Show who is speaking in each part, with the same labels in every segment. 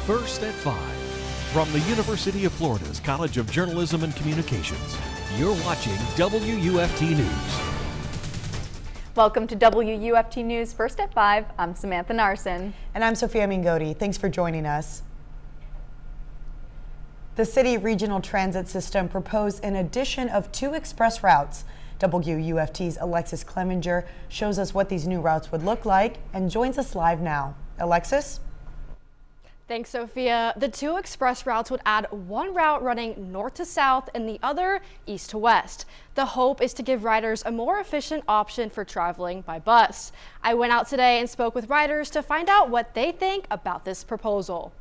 Speaker 1: First at 5. From the University of Florida's College of Journalism and Communications, you're watching WUFT News.
Speaker 2: Welcome to WUFT News First at 5. I'm Samantha Narson.
Speaker 3: And I'm Sofia Mingote. Thanks for joining us. The City Regional Transit System proposed an addition of 2 express routes. WUFT's Alexus Cleavenger shows us what these new routes would look like and joins us live now. Alexus?
Speaker 4: Thanks, Sophia. The 2 express routes would add one route running north to south and the other east to west. The hope is to give riders a more efficient option for traveling by bus. I went out today and spoke with riders to find out what they think about this proposal.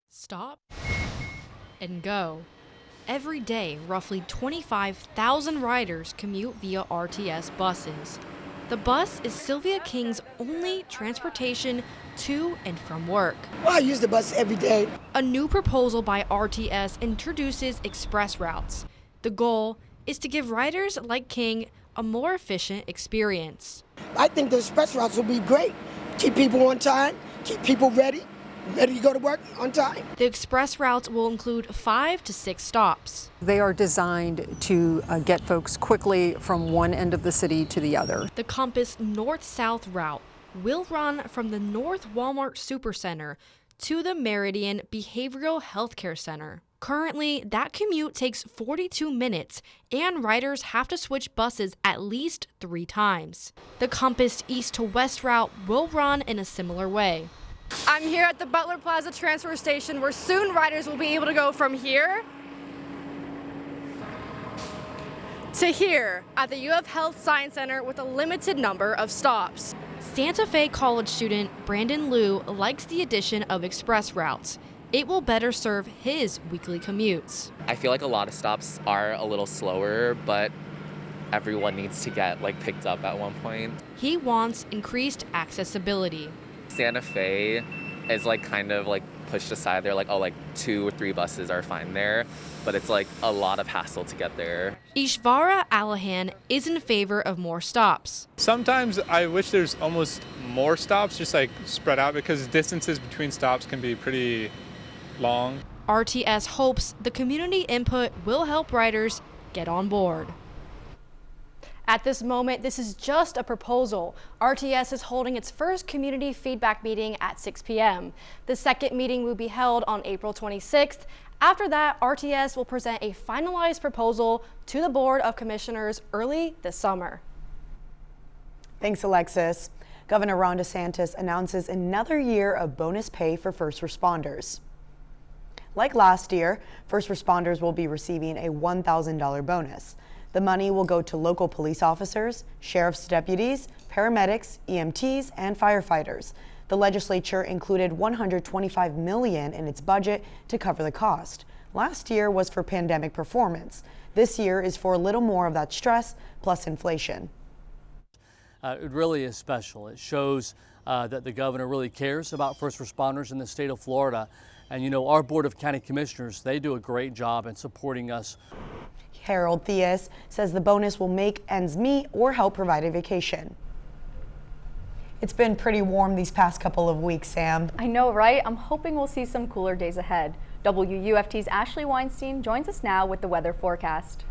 Speaker 5: Stop and go. Every day, roughly 25,000 riders commute via RTS buses. The bus is Sylvia King's only transportation to and from work.
Speaker 6: Well, I use the bus every day.
Speaker 5: A new proposal by RTS introduces express routes. The goal is to give riders like King a more efficient experience.
Speaker 6: I think the express routes will be great. Keep people on time, keep people ready to go to work on time.
Speaker 5: The express routes will include 5 to 6 stops.
Speaker 7: They are designed to get folks quickly from one end of the city to the other.
Speaker 5: The Compass North-South route will run from the North Walmart Supercenter to the Meridian Behavioral Healthcare Center. Currently, that commute takes 42 minutes, and riders have to switch buses at least 3 times. The Compass East to West route will run in a similar way.
Speaker 4: I'm here at the Butler Plaza transfer station where soon riders will be able to go from here to here at the UF Health Science Center with a limited number of stops.
Speaker 5: Santa Fe college student Brandon Liu likes the addition of express routes. It will better serve his weekly commutes.
Speaker 8: I feel like a lot of stops are a little slower, but everyone needs to get picked up at one point.
Speaker 5: He wants increased accessibility.
Speaker 8: Santa Fe is kind of pushed aside. They're 2 or 3 buses are fine there, but it's a lot of hassle to get there.
Speaker 5: Ishvara Allahan is in favor of more stops.
Speaker 9: Sometimes I wish there's almost more stops, just spread out, because distances between stops can be pretty long.
Speaker 5: RTS hopes the community input will help riders get on board.
Speaker 4: At this moment, this is just a proposal. RTS is holding its first community feedback meeting at 6 p.m. The second meeting will be held on April 26th. After that, RTS will present a finalized proposal to the Board of Commissioners early this summer.
Speaker 3: Thanks, Alexis. Governor Ron DeSantis announces another year of bonus pay for first responders. Like last year, first responders will be receiving a $1,000 bonus. The money will go to local police officers, sheriff's deputies, paramedics, EMTs, and firefighters. The legislature included $125 million in its budget to cover the cost. Last year was for pandemic performance. This year is for a little more of that stress plus inflation.
Speaker 10: It really is special. It shows that the governor really cares about first responders in the state of Florida. And our Board of County Commissioners, they do a great job in supporting us.
Speaker 3: Harold Theus says the bonus will make ends meet or help provide a vacation. It's been pretty warm these past couple of weeks, Sam.
Speaker 2: I know, right? I'm hoping we'll see some cooler days ahead. WUFT's Ashley Weinstein joins us now with the weather forecast.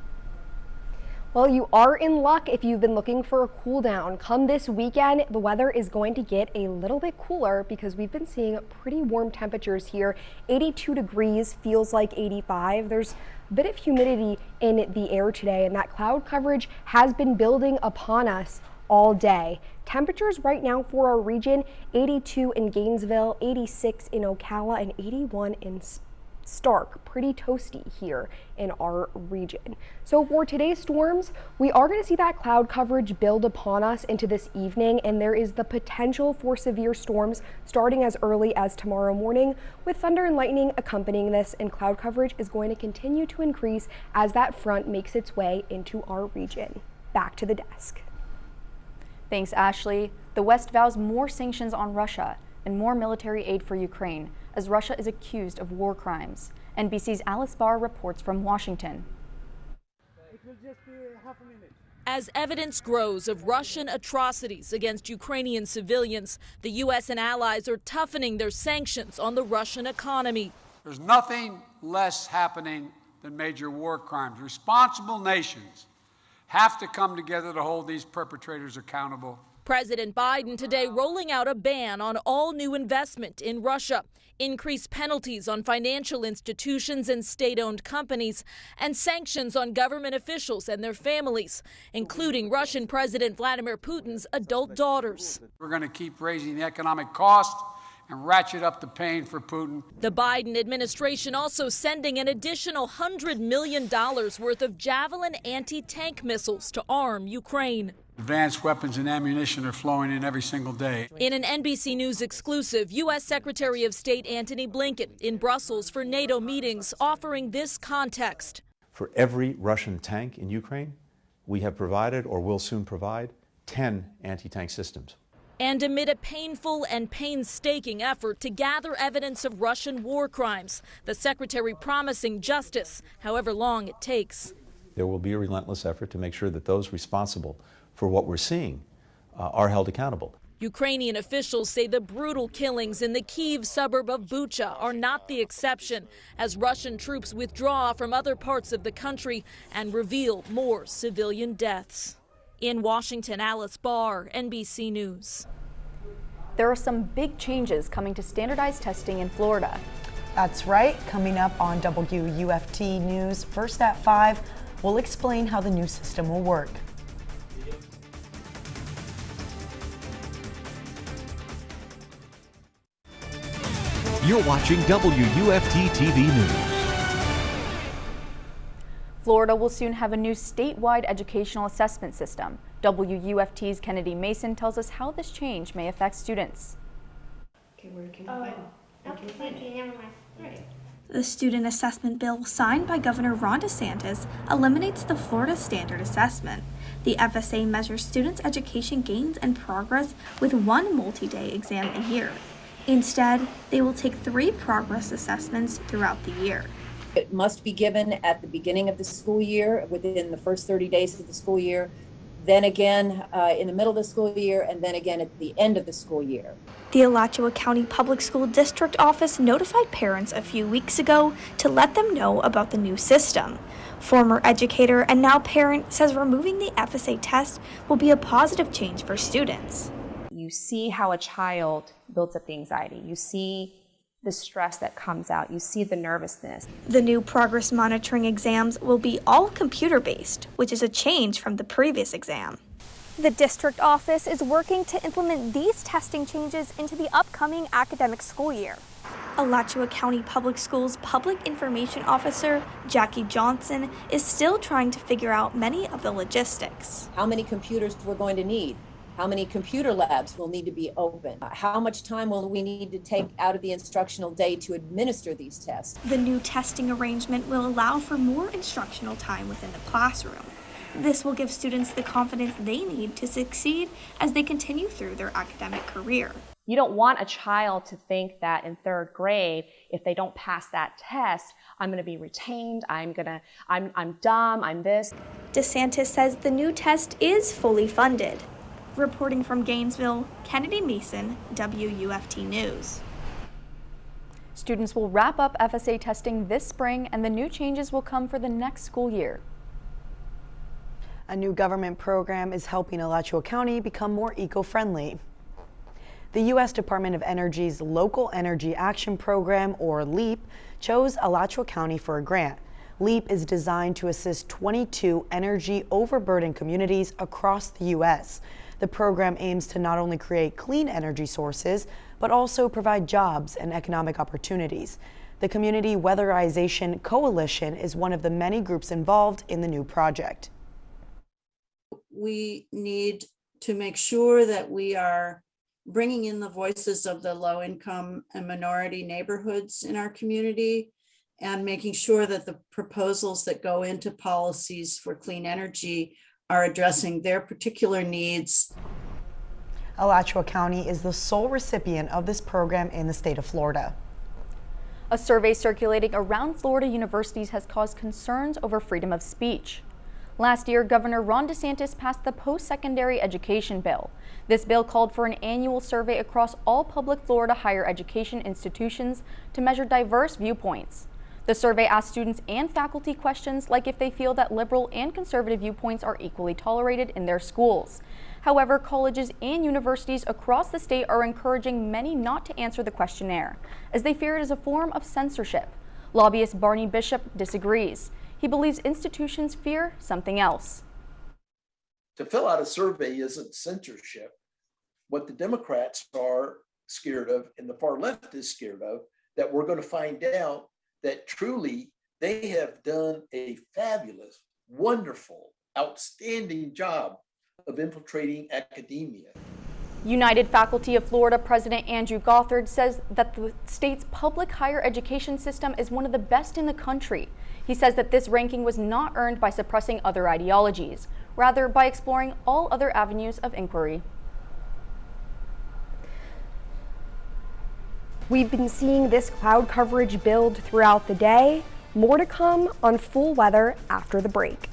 Speaker 11: Well, you are in luck if you've been looking for a cool down. Come this weekend, the weather is going to get a little bit cooler because we've been seeing pretty warm temperatures here. 82 degrees feels like 85. There's a bit of humidity in the air today, and that cloud coverage has been building upon us all day. Temperatures right now for our region, 82 in Gainesville, 86 in Ocala, and 81 in Stark. Pretty toasty here in our region. So for today's storms, we are going to see that cloud coverage build upon us into this evening, and there is the potential for severe storms starting as early as tomorrow morning, with thunder and lightning accompanying this, and cloud coverage is going to continue to increase as that front makes its way into our region. Back to the desk.
Speaker 2: Thanks, Ashley. The West vows more sanctions on Russia and more military aid for Ukraine, as Russia is accused of war crimes. NBC's Alice Barr reports from Washington.
Speaker 12: It will just be half a minute. As evidence grows of Russian atrocities against Ukrainian civilians, the U.S. and allies are toughening their sanctions on the Russian economy.
Speaker 13: There's nothing less happening than major war crimes. Responsible nations have to come together to hold these perpetrators accountable.
Speaker 12: President Biden today rolling out a ban on all new investment in Russia, increased penalties on financial institutions and state-owned companies, and sanctions on government officials and their families, including Russian President Vladimir Putin's adult daughters.
Speaker 13: We're going to keep raising the economic cost and ratchet up the pain for Putin.
Speaker 12: The Biden administration also sending an additional $100 million worth of Javelin anti-tank missiles to arm Ukraine.
Speaker 13: Advanced weapons and ammunition are flowing in every single day.
Speaker 12: In an NBC News exclusive, U.S. Secretary of State Antony Blinken in Brussels for NATO meetings, offering this context.
Speaker 14: For every Russian tank in Ukraine, we have provided or will soon provide 10 anti-tank systems.
Speaker 12: And amid a painful and painstaking effort to gather evidence of Russian war crimes, the secretary promising justice, however long it takes.
Speaker 14: There will be a relentless effort to make sure that those responsible for what we're seeing are held accountable.
Speaker 12: Ukrainian officials say the brutal killings in the Kyiv suburb of Bucha are not the exception, as Russian troops withdraw from other parts of the country and reveal more civilian deaths. In Washington, Alice Barr, NBC News.
Speaker 2: There are some big changes coming to standardized testing in Florida.
Speaker 3: That's right. Coming up on WUFT News, first at 5, we'll explain how the new system will work.
Speaker 1: You're watching WUFT TV News.
Speaker 2: Florida will soon have a new statewide educational assessment system. WUFT's Kennedy Mason tells us how this change may affect students.
Speaker 15: Okay, where can you find it? The student assessment bill signed by Governor Ron DeSantis eliminates the Florida Standard Assessment. The FSA measures students' education gains and progress with one multi-day exam a year. Instead, they will take 3 progress assessments throughout the year.
Speaker 16: It must be given at the beginning of the school year, within the first 30 days of the school year, then again in the middle of the school year, and then again at the end of the school year.
Speaker 15: The Alachua County Public School District Office notified parents a few weeks ago to let them know about the new system. Former educator and now parent says removing the FSA test will be a positive change for students.
Speaker 17: You see how a child builds up the anxiety. You see the stress that comes out. You see the nervousness.
Speaker 15: The new progress monitoring exams will be all computer-based, which is a change from the previous exam.
Speaker 18: The district office is working to implement these testing changes into the upcoming academic school year.
Speaker 15: Alachua County Public Schools Public Information Officer Jackie Johnson is still trying to figure out many of the logistics.
Speaker 16: How many computers we're going to need? How many computer labs will need to be open? How much time will we need to take out of the instructional day to administer these tests?
Speaker 15: The new testing arrangement will allow for more instructional time within the classroom. This will give students the confidence they need to succeed as they continue through their academic career.
Speaker 17: You don't want a child to think that in 3rd grade, if they don't pass that test, I'm going to be retained, I'm dumb, I'm this.
Speaker 15: DeSantis says the new test is fully funded. Reporting from Gainesville, Kennedy Mason, WUFT News.
Speaker 2: Students will wrap up FSA testing this spring, and the new changes will come for the next school year.
Speaker 3: A new government program is helping Alachua County become more eco-friendly. The U.S. Department of Energy's Local Energy Action Program, or LEAP, chose Alachua County for a grant. LEAP is designed to assist 22 energy overburdened communities across the U.S. The program aims to not only create clean energy sources, but also provide jobs and economic opportunities. The Community Weatherization Coalition is one of the many groups involved in the new project.
Speaker 19: We need to make sure that we are bringing in the voices of the low-income and minority neighborhoods in our community and making sure that the proposals that go into policies for clean energy are addressing their particular needs.
Speaker 3: Alachua County is the sole recipient of this program in the state of Florida.
Speaker 2: A survey circulating around Florida universities has caused concerns over freedom of speech. Last year, Governor Ron DeSantis passed the post-secondary education bill. This bill called for an annual survey across all public Florida higher education institutions to measure diverse viewpoints. The survey asked students and faculty questions like if they feel that liberal and conservative viewpoints are equally tolerated in their schools. However, colleges and universities across the state are encouraging many not to answer the questionnaire, as they fear it is a form of censorship. Lobbyist Barney Bishop disagrees. He believes institutions fear something else.
Speaker 20: To fill out a survey isn't censorship. What the Democrats are scared of and the far left is scared of, that we're going to find out that truly they have done a fabulous, wonderful, outstanding job of infiltrating academia.
Speaker 2: United Faculty of Florida President Andrew Gothard says that the state's public higher education system is one of the best in the country. He says that this ranking was not earned by suppressing other ideologies, rather by exploring all other avenues of inquiry.
Speaker 11: We've been seeing this cloud coverage build throughout the day. More to come on full weather after the break.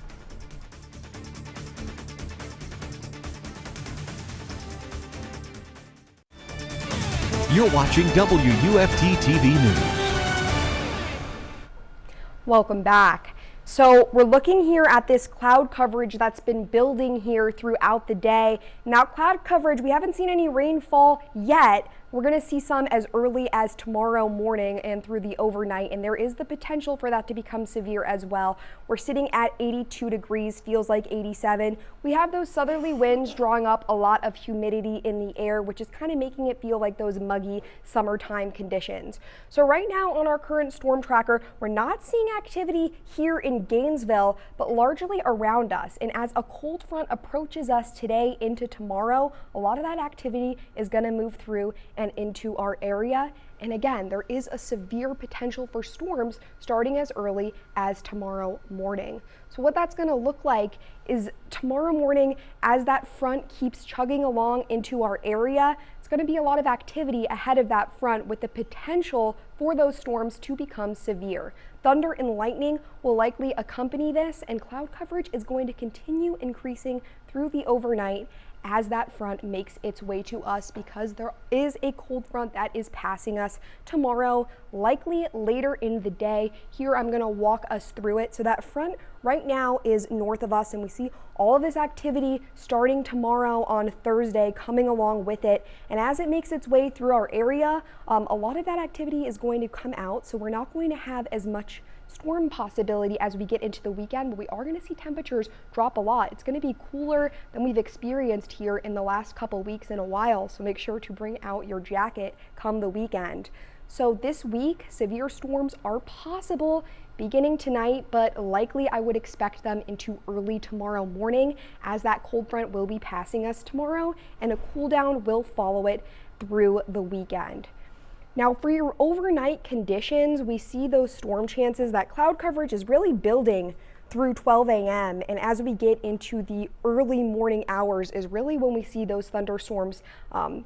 Speaker 1: You're watching WUFT-TV News.
Speaker 11: Welcome back. So we're looking here at this cloud coverage that's been building here throughout the day. Now, cloud coverage, we haven't seen any rainfall yet. We're going to see some as early as tomorrow morning and through the overnight, and there is the potential for that to become severe as well. We're sitting at 82 degrees, feels like 87. We have those southerly winds drawing up a lot of humidity in the air, which is kind of making it feel like those muggy summertime conditions. So right now on our current storm tracker, we're not seeing activity here in Gainesville, but largely around us. And as a cold front approaches us today into tomorrow, a lot of that activity is going to move through and into our area. And again, there is a severe potential for storms starting as early as tomorrow morning. So what that's going to look like is tomorrow morning, as that front keeps chugging along into our area, it's going to be a lot of activity ahead of that front with the potential for those storms to become severe. Thunder and lightning will likely accompany this, and cloud coverage is going to continue increasing through the overnight as that front makes its way to us, because there is a cold front that is passing us tomorrow, likely later in the day. Here I'm going to walk us through it. So that front right now is north of us, and we see all of this activity starting tomorrow on Thursday coming along with it. And as it makes its way through our area, a lot of that activity is going to come out, so we're not going to have as much storm possibility as we get into the weekend, but we are going to see temperatures drop a lot. It's going to be cooler than we've experienced here in the last couple weeks in a while, so make sure to bring out your jacket come the weekend. So this week, severe storms are possible beginning tonight, but likely I would expect them into early tomorrow morning, as that cold front will be passing us tomorrow and a cool down will follow it through the weekend. Now, for your overnight conditions, we see those storm chances. That cloud coverage is really building through 12 a.m. and as we get into the early morning hours is really when we see those thunderstorms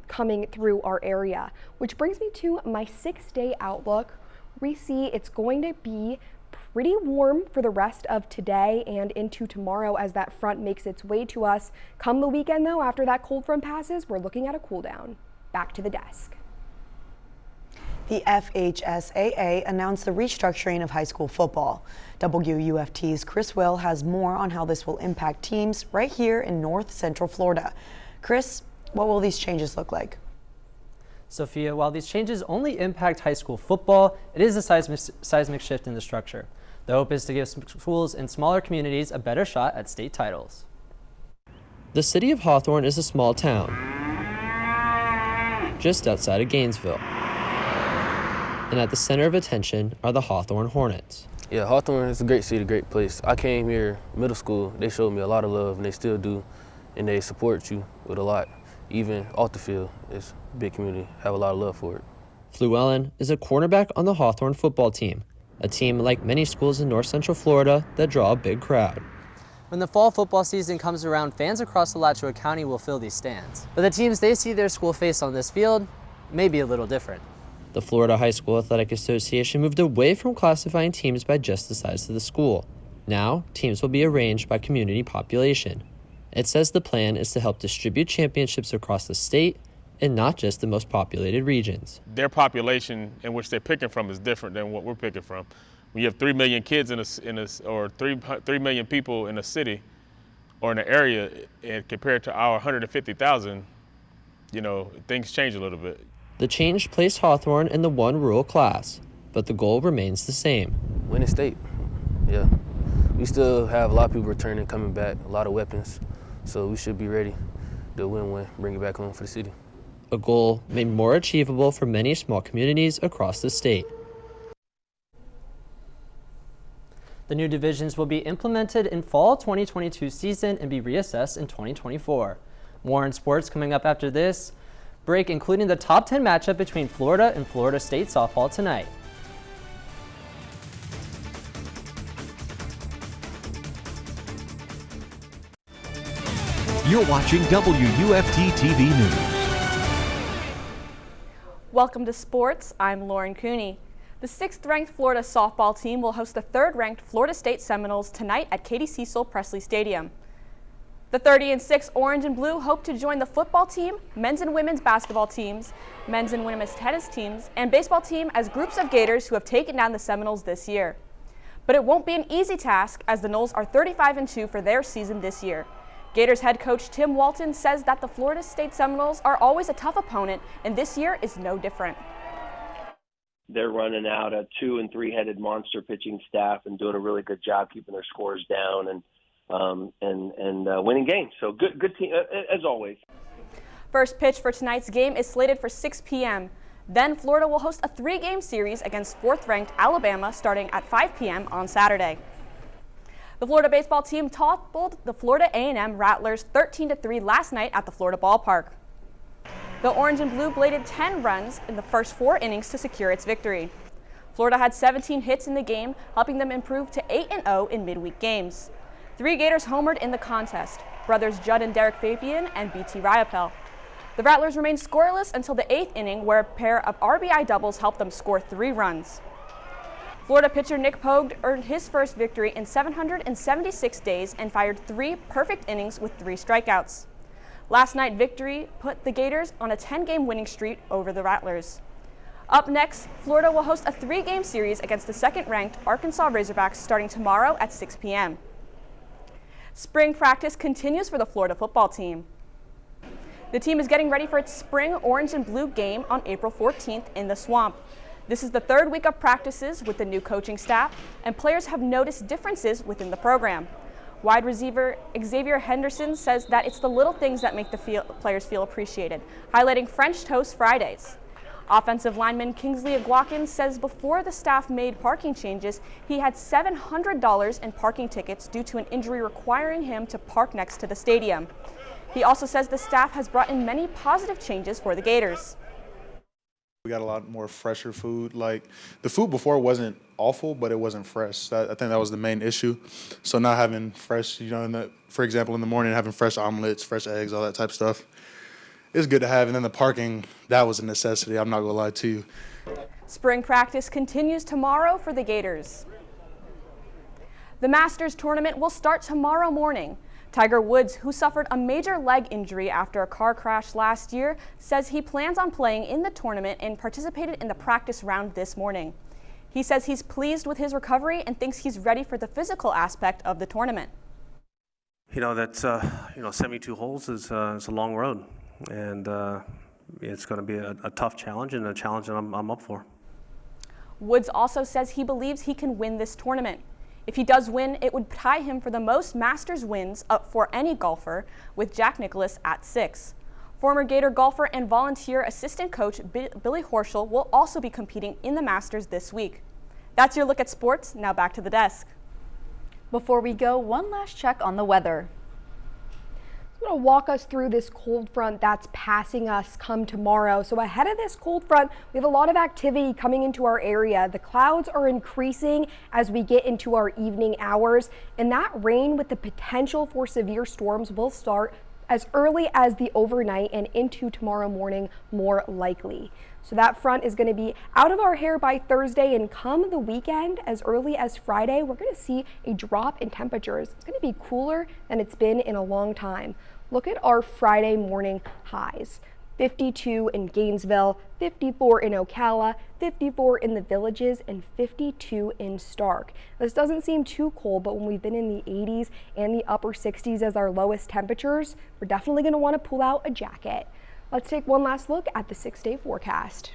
Speaker 11: coming through our area. Which brings me to my 6-day outlook. We see it's going to be pretty warm for the rest of today and into tomorrow as that front makes its way to us. Come the weekend though, after that cold front passes, we're looking at a cool down. Back to the desk.
Speaker 3: The FHSAA announced the restructuring of high school football. WUFT's Chris Will has more on how this will impact teams right here in North Central Florida. Chris, what will these changes look like?
Speaker 21: Sophia, while these changes only impact high school football, it is a seismic shift in the structure. The hope is to give schools in smaller communities a better shot at state titles.
Speaker 22: The city of Hawthorne is a small town, just outside of Gainesville. And at the center of attention are the Hawthorne Hornets.
Speaker 23: Yeah, Hawthorne is a great city, great place. I came here middle school. They showed me a lot of love, and they still do, and they support you with a lot. Even off the field, it's a big community, have a lot of love for it.
Speaker 22: Fluellen is a cornerback on the Hawthorne football team, a team like many schools in North Central Florida that draw a big crowd.
Speaker 21: When the fall football season comes around, fans across Alachua County will fill these stands. But the teams they see their school face on this field may be a little different.
Speaker 22: The Florida High School Athletic Association moved away from classifying teams by just the size of the school. Now, teams will be arranged by community population. It says the plan is to help distribute championships across the state and not just the most populated regions.
Speaker 6: Their population in which they're picking from is different than what we're picking from. When you have 3 million kids or 3 million people in a city or in an area, and compared to our 150,000, things change a little bit.
Speaker 22: The change placed Hawthorne in the 1 rural class, but the goal remains the same.
Speaker 23: Winning state, yeah. We still have a lot of people returning, coming back, a lot of weapons, so we should be ready to win, bring it back home for the city.
Speaker 22: A goal made more achievable for many small communities across the state. The new divisions will be implemented in fall 2022 season and be reassessed in 2024. More in sports coming up after this break, including the top 10 matchup between Florida and Florida State softball tonight.
Speaker 1: You're watching WUFT-TV News.
Speaker 2: Welcome to sports. I'm Lauren Cooney. The 6th-ranked Florida softball team will host the 3rd-ranked Florida State Seminoles tonight at Katie Cecil Presley Stadium. The 30-6 Orange and Blue hope to join the football team, men's and women's basketball teams, men's and women's tennis teams, and baseball team as groups of Gators who have taken down the Seminoles this year. But it won't be an easy task as the Noles are 35-2 for their season this year. Gators head coach Tim Walton says that the Florida State Seminoles are always a tough opponent, and this year is no different.
Speaker 7: They're running out a 2- and 3-headed monster pitching staff and doing a really good job keeping their scores down and winning games. So good team as always.
Speaker 2: First pitch for tonight's game is slated for 6 p.m. Then Florida will host a 3-game series against 4th-ranked Alabama starting at 5 p.m. on Saturday. The Florida baseball team toppled the Florida A&M Rattlers 13-3 last night at the Florida ballpark. The Orange and Blue bladed 10 runs in the first 4 innings to secure its victory. Florida had 17 hits in the game, helping them improve to 8-0 in midweek games. 3 Gators homered in the contest, brothers Judd and Derek Fabian and B.T. Riopel. The Rattlers remained scoreless until the 8th inning, where a pair of RBI doubles helped them score 3 runs. Florida pitcher Nick Pogue earned his first victory in 776 days and fired 3 perfect innings with 3 strikeouts. Last night's victory put the Gators on a 10-game winning streak over the Rattlers. Up next, Florida will host a 3-game series against the 2nd-ranked Arkansas Razorbacks starting tomorrow at 6 p.m. Spring practice continues for the Florida football team. The team is getting ready for its spring orange and blue game on April 14th in the Swamp. This is the 3rd week of practices with the new coaching staff, and players have noticed differences within the program. Wide receiver Xavier Henderson says that it's the little things that make the players feel appreciated, highlighting French Toast Fridays. Offensive lineman Kingsley Aguakin says before the staff made parking changes, he had $700 in parking tickets due to an injury requiring him to park next to the stadium. He also says the staff has brought in many positive changes for the Gators.
Speaker 8: We got a lot more fresher food. Like, the food before wasn't awful, but it wasn't fresh. I think that was the main issue. So not having fresh, for example, in the morning, having fresh omelets, fresh eggs, all that type of stuff, it's good to have. And then the parking, that was a necessity. I'm not going to lie to you.
Speaker 2: Spring practice continues tomorrow for the Gators. The Masters tournament will start tomorrow morning. Tiger Woods, who suffered a major leg injury after a car crash last year, says he plans on playing in the tournament and participated in the practice round this morning. He says he's pleased with his recovery and thinks he's ready for the physical aspect of the tournament.
Speaker 24: That's 72 holes is a long road, and it's going to be a tough challenge and a challenge that I'm up for.
Speaker 2: Woods also says he believes he can win this tournament. If he does win, it would tie him for the most Masters wins up for any golfer, with Jack Nicklaus at 6. Former Gator golfer and volunteer assistant coach Billy Horschel will also be competing in the Masters this week. That's your look at sports. Now back to the desk. Before we go, one last check on the weather.
Speaker 11: I'm going to walk us through this cold front that's passing us come tomorrow. So ahead of this cold front, we have a lot of activity coming into our area. The clouds are increasing as we get into our evening hours, and that rain with the potential for severe storms will start as early as the overnight and into tomorrow morning more likely. So that front is going to be out of our hair by Thursday, and come the weekend, as early as Friday, we're going to see a drop in temperatures. It's going to be cooler than it's been in a long time. Look at our Friday morning highs. 52 in Gainesville, 54 in Ocala, 54 in the Villages, and 52 in Stark. This doesn't seem too cold, but when we've been in the 80s and the upper 60s as our lowest temperatures, we're definitely going to want to pull out a jacket. Let's take one last look at the 6-day forecast.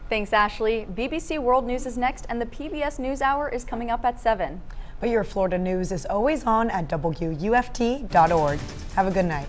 Speaker 2: Thanks, Ashley. BBC World News is next, and the PBS NewsHour is coming up at 7.
Speaker 3: But your Florida news is always on at WUFT.org. Have a good night.